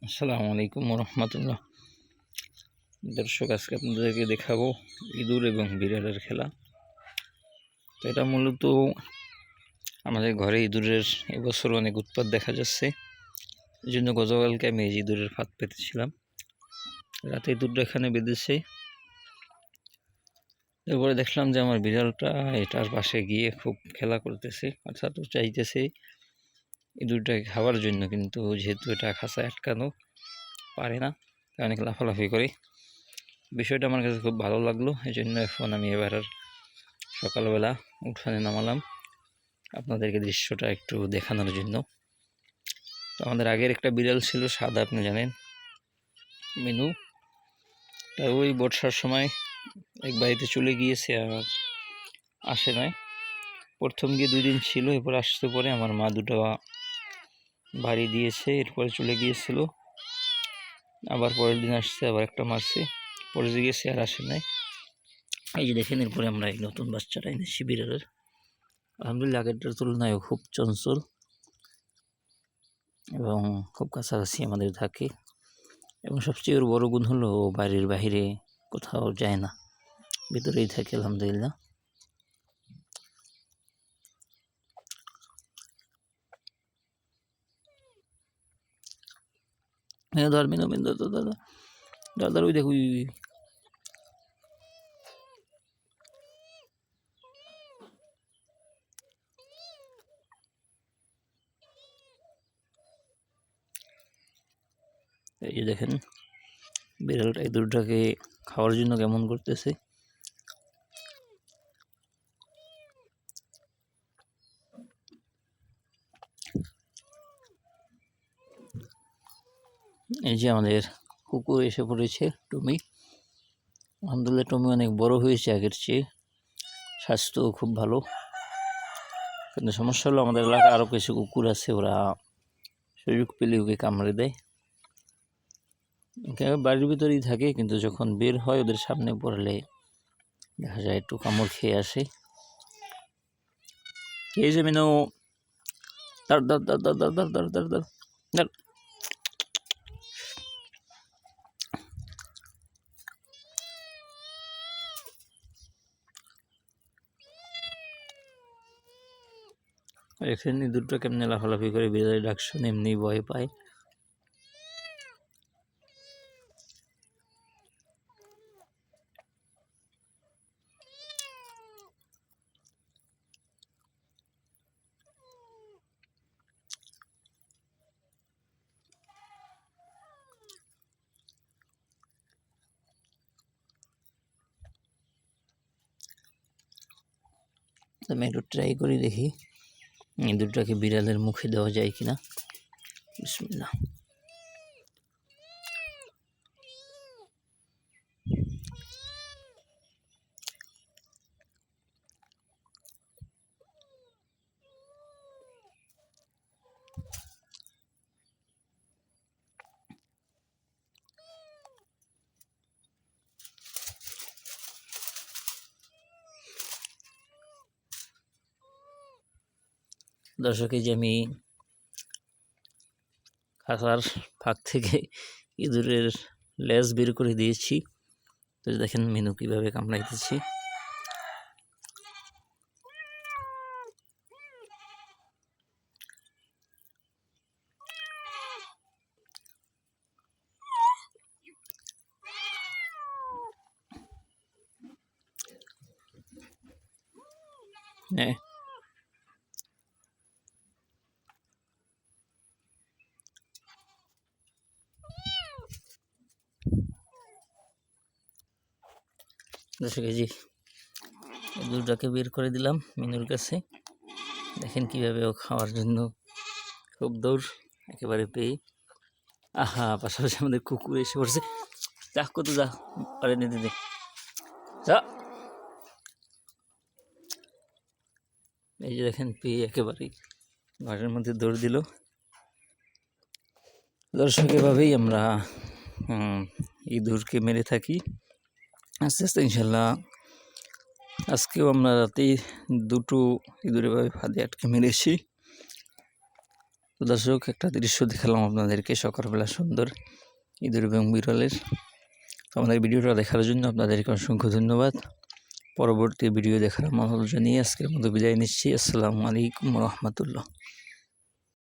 আসসালামু আলাইকুম রহমতুল্লাহ। দর্শক, আজকে আপনাদেরকে দেখাবো ইঁদুর এবং বিড়ালের খেলা। তো এটা মূলত আমাদের ঘরে ইঁদুরের এবছর অনেক উৎপাত দেখা যাচ্ছে। এই জন্য গতকালকে আমি এই ইঁদুরের ফাঁদ পেতেছিলাম। রাতে ইঁদুরটা এখানে বেঁধেছে। এরপরে দেখলাম যে আমার বিড়ালটা এটার পাশে গিয়ে খুব খেলা করতেছে, অর্থাৎ চাইতেছে ইঁদুরটাকে খাওয়ার জন্য, কিন্তু যেহেতু এটা খাঁচায় আটকানো পারে না, অনেক লাফালাফি করে। বিষয়টা আমার কাছে খুব ভালো লাগলো। এই জন্য এখন আমি এবার সকালবেলা উঠানে নামালাম আপনাদেরকে দৃশ্যটা একটু দেখানোর জন্য। তো আমাদের আগের একটা বিড়াল ছিল সাদা, আপনি জানেন, মিনু। তা ওই বর্ষার সময় এক বাড়িতে চলে গিয়েছে, আর আসে নাই। প্রথম গিয়ে 2 দিন ছিল, এরপর আসতে পরে আমার মা দুটো বাড়ি দিয়েছে, এরপরে চলে গিয়েছিল। আবার পরের দিন আসছে, আবার একটা মারছে, পরে গিয়েছে, আর আসে নাই। এই যে দেখেন, এরপরে আমরা এই নতুন বাচ্চাটা এনেছি বিড়ালের। আলহামদুলিল্লাহ আগেরটার তুলনায় খুব চঞ্চল এবং খুব কাছাকাছি আমাদের থাকে, এবং সবচেয়ে ওর বড় গুণ হলো ও বাড়ির বাইরে কোথাও যায় না, ভিতরেই থাকে আলহামদুলিল্লাহ। হ্যাঁ, ধর মিনো মিনো, দাদা দাদা, ওই দেখো, এই যে দেখেন বিড়ালটা ইঁদুরটাকে খাওয়ার জন্য কেমন করতেছে। এই যে আমাদের কুকুর এসে পড়েছে, টমি। আলহামদুলিল্লাহ টমি অনেক বড় হয়েছে আগের চেয়ে, স্বাস্থ্যও খুব ভালো। কিন্তু সমস্যা হলো আমাদের এলাকায় আরও কিছু কুকুর আছে, ওরা সুযোগ পেলে ওকে কামড়ে দেয়। বাড়ির ভিতরেই থাকে, কিন্তু যখন বের হয় ওদের সামনে পড়লে দেখা যায় একটু কামড় খেয়ে আসে। কে যে মিনো, দাঁড় দাঁড় দাঁড় দাঁড় দাঁড় দাঁড় দাঁড় দাঁড় দাঁড়। এখানে ইঁদুরটা কেমনে লাফালাফি করে, বিড়ালের ডাক শুনে এমনি ভয় পায়। আমি একটু ট্রাই করি, দেখি ইঁদুরটাকে বিড়ালের মুখে দেওয়া যায় কিনা। বিসমিল্লাহ। দর্শক, এই যে আমি খাঁচার ফাঁক থেকে ইঁদুরের লেজ বের করে দিয়েছি। তো দেখেন মিনু কিভাবে কামড়াইতেছি। হ্যাঁ, দর্শক, এই যে ইঁদুরটাকে বের করে দিলাম মিনুর কাছে। দেখেন কিভাবে ও খাওয়ার জন্য খুব দৌড়, একেবারে পেয়ে। আহা, পাশাপাশি আমাদের কুকুর এসে পড়ছে। যা কত যা, আরে নে দে, যা। এই যে দেখেন পেয়ে একেবারেই ঘরের মধ্যে দৌড় দিল। দর্শক, এভাবেই আমরা ইঁদুরকে মেরে থাকি আস্তে আস্তে, ইনশাল্লাহ। আজকেও আমরা রাতেই 2টো ইঁদুর এভাবে ফাঁদে আটকে মেরেছি। তো দর্শক, একটা দৃশ্য দেখালাম আপনাদেরকে সকালবেলা সুন্দর ইঁদুর এবং বিড়ালের। তো আমাদের ভিডিওটা দেখার জন্য আপনাদেরকে অসংখ্য ধন্যবাদ। পরবর্তী ভিডিও দেখার আমন্ত্রণ জানিয়ে আজকের মতো বিদায় নিচ্ছি। আসসালামু আলাইকুম রহমতুল্লাহ।